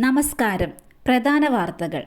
നമസ്കാരം. പ്രധാന വാർത്തകൾ.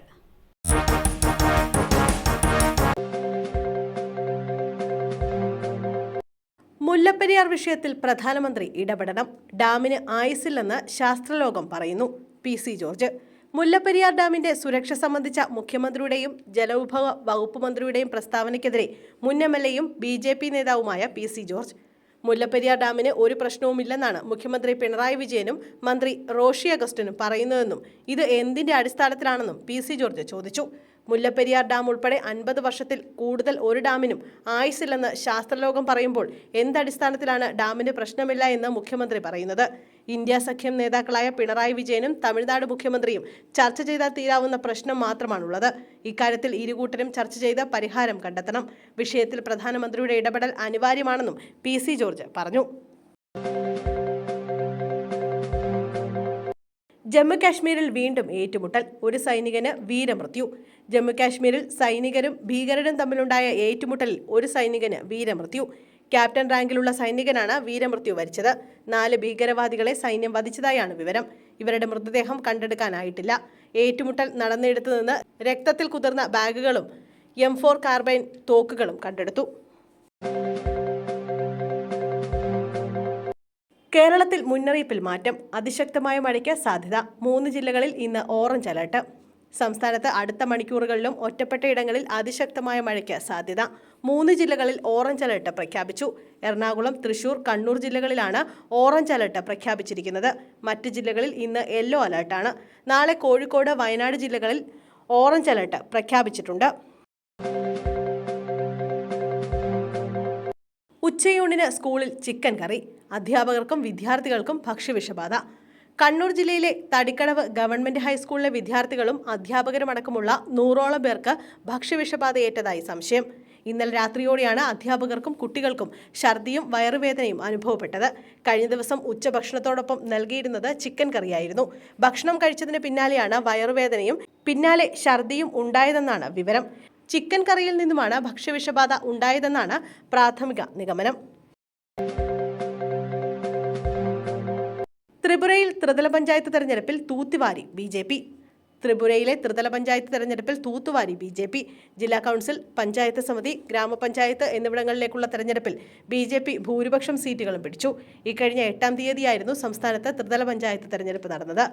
മുല്ലപ്പെരിയാർ വിഷയത്തിൽ പ്രധാനമന്ത്രി ഇടപെടണം. ഡാമിന് ആയുസ്സില്ലെന്ന് ശാസ്ത്രലോകം പറയുന്നു. പി.സി. ജോർജ്. മുല്ലപ്പെരിയാർ ഡാമിന്റെ സുരക്ഷ സംബന്ധിച്ച മുഖ്യമന്ത്രിയുടെയും ജലവിഭവ വകുപ്പ് മന്ത്രിയുടെയും പ്രസ്താവനയ്ക്കെതിരെ മുൻ എം.എൽ.എയും ബി.ജെ.പി. നേതാവുമായ പി.സി. ജോർജ്. മുല്ലപ്പെരിയാർ ഡാമിന് ഒരു പ്രശ്നവുമില്ലെന്നാണ് മുഖ്യമന്ത്രി പിണറായി വിജയനും മന്ത്രി റോഷി അഗസ്റ്റിനും പറയുന്നതെന്നും ഇത് എന്തിന്റെ അടിസ്ഥാനത്തിലാണെന്നും പി.സി. ജോർജ് ചോദിച്ചു. മുല്ലപ്പെരിയാർ ഡാം ഉൾപ്പെടെ 50 വർഷത്തിൽ കൂടുതൽ ഒരു ഡാമിനും ആയുസ്സില്ലെന്ന് ശാസ്ത്രലോകം പറയുമ്പോൾ എന്തടിസ്ഥാനത്തിലാണ് ഡാമിന് പ്രശ്നമില്ല എന്ന് മുഖ്യമന്ത്രി പറയുന്നത്? ഇന്ത്യ സഖ്യം നേതാക്കളായ പിണറായി വിജയനും തമിഴ്നാട് മുഖ്യമന്ത്രിയും ചർച്ച ചെയ്താൽ തീരാവുന്ന പ്രശ്നം മാത്രമാണുള്ളത്. ഇക്കാര്യത്തിൽ ഇരുകൂട്ടരും ചർച്ച ചെയ്ത് പരിഹാരം കണ്ടെത്തണം. വിഷയത്തിൽ പ്രധാനമന്ത്രിയുടെ ഇടപെടൽ അനിവാര്യമാണെന്നും പി.സി. ജോർജ് പറഞ്ഞു. ജമ്മുകാശ്മീരിൽ വീണ്ടും ഏറ്റുമുട്ടൽ. ഒരു സൈനികന് വീരമൃത്യു. ജമ്മുകാശ്മീരിൽ സൈനികരും ഭീകരരും തമ്മിലുണ്ടായ ഏറ്റുമുട്ടലിൽ ഒരു സൈനികന് വീരമൃത്യു. ക്യാപ്റ്റൻ റാങ്കിലുള്ള സൈനികനാണ് വീരമൃത്യു വരിച്ചത്. 4 ഭീകരവാദികളെ സൈന്യം വധിച്ചതായാണ് വിവരം. ഇവരുടെ മൃതദേഹം കണ്ടെടുക്കാനായിട്ടില്ല. ഏറ്റുമുട്ടൽ നടന്നിടത്തു നിന്ന് രക്തത്തിൽ കുതിർന്ന ബാഗുകളും M4 കാർബൈൻ തോക്കുകളും കണ്ടെടുത്തു. കേരളത്തിൽ മുന്നറിയിപ്പിൽ മാറ്റം. അതിശക്തമായ മഴയ്ക്ക് സാധ്യത. 3 ജില്ലകളിൽ ഇന്ന് ഓറഞ്ച് അലർട്ട്. സംസ്ഥാനത്ത് അടുത്ത മണിക്കൂറുകളിലും ഒറ്റപ്പെട്ട ഇടങ്ങളിൽ അതിശക്തമായ മഴയ്ക്ക് സാധ്യത. 3 ജില്ലകളിൽ ഓറഞ്ച് അലർട്ട് പ്രഖ്യാപിച്ചു. എറണാകുളം, തൃശൂർ, കണ്ണൂർ ജില്ലകളിലാണ് ഓറഞ്ച് അലർട്ട് പ്രഖ്യാപിച്ചിരിക്കുന്നത്. മറ്റ് ജില്ലകളിൽ ഇന്ന് യെല്ലോ അലർട്ടാണ്. നാളെ കോഴിക്കോട്, വയനാട് ജില്ലകളിൽ ഓറഞ്ച് അലർട്ട് പ്രഖ്യാപിച്ചിട്ടുണ്ട്. ഉച്ചയൂണിന് സ്കൂളിൽ ചിക്കൻ കറി. അധ്യാപകർക്കും വിദ്യാർത്ഥികൾക്കും ഭക്ഷ്യവിഷബാധ. കണ്ണൂർ ജില്ലയിലെ തടിക്കടവ് ഗവൺമെന്റ് ഹൈസ്കൂളിലെ വിദ്യാർത്ഥികളും അധ്യാപകരുമടക്കമുള്ള 100ഓളം പേർക്ക് ഭക്ഷ്യവിഷബാധയേറ്റതായി സംശയം. ഇന്നലെ രാത്രിയോടെയാണ് അധ്യാപകർക്കും കുട്ടികൾക്കും ഛർദിയും വയറുവേദനയും അനുഭവപ്പെട്ടത്. കഴിഞ്ഞ ദിവസം ഉച്ചഭക്ഷണത്തോടൊപ്പം നൽകിയിരുന്നത് ചിക്കൻ കറിയായിരുന്നു. ഭക്ഷണം കഴിച്ചതിന് പിന്നാലെയാണ് വയറുവേദനയും പിന്നാലെ ഛർദിയും ഉണ്ടായതെന്നാണ് വിവരം. ചിക്കൻ കറിയിൽ നിന്നുമാണ് ഭക്ഷ്യവിഷബാധ ഉണ്ടായതെന്നാണ് പ്രാഥമിക നിഗമനം. ത്രിപുരയിൽ ത്രിതല പഞ്ചായത്ത് തെരഞ്ഞെടുപ്പിൽ തൂത്തുവാരി ബി.ജെ.പി. ത്രിപുരയിലെ ത്രിതല പഞ്ചായത്ത് തെരഞ്ഞെടുപ്പിൽ തൂത്തുവാരി ബി.ജെ.പി. ജില്ലാ കൗൺസിൽ, പഞ്ചായത്ത് സമിതി, ഗ്രാമപഞ്ചായത്ത് എന്നിവിടങ്ങളിലേക്കുള്ള തെരഞ്ഞെടുപ്പിൽ ബി.ജെ.പി. ഭൂരിപക്ഷം സീറ്റുകളും പിടിച്ചു. ഇക്കഴിഞ്ഞ 8-ാം തീയതിയായിരുന്നു സംസ്ഥാനത്ത് ത്രിതല പഞ്ചായത്ത് തെരഞ്ഞെടുപ്പ് നടന്നത്.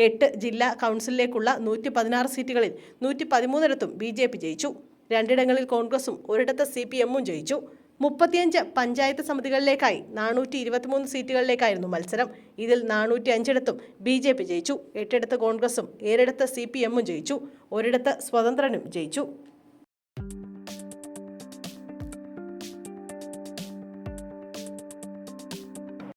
8 ജില്ലാ കൗൺസിലിലേക്കുള്ള 116 സീറ്റുകളിൽ 113 ബി.ജെ.പി. ജയിച്ചു. 2 കോൺഗ്രസും 1 CPM-ഉം ജയിച്ചു. 35 പഞ്ചായത്ത് സമിതികളിലേക്കായി 423 സീറ്റുകളിലേക്കായിരുന്നു മത്സരം. ഇതിൽ 405 ബി.ജെ.പി. ജയിച്ചു. 8 കോൺഗ്രസും 7 CPM-ഉം ജയിച്ചു. 1 സ്വതന്ത്രനും ജയിച്ചു.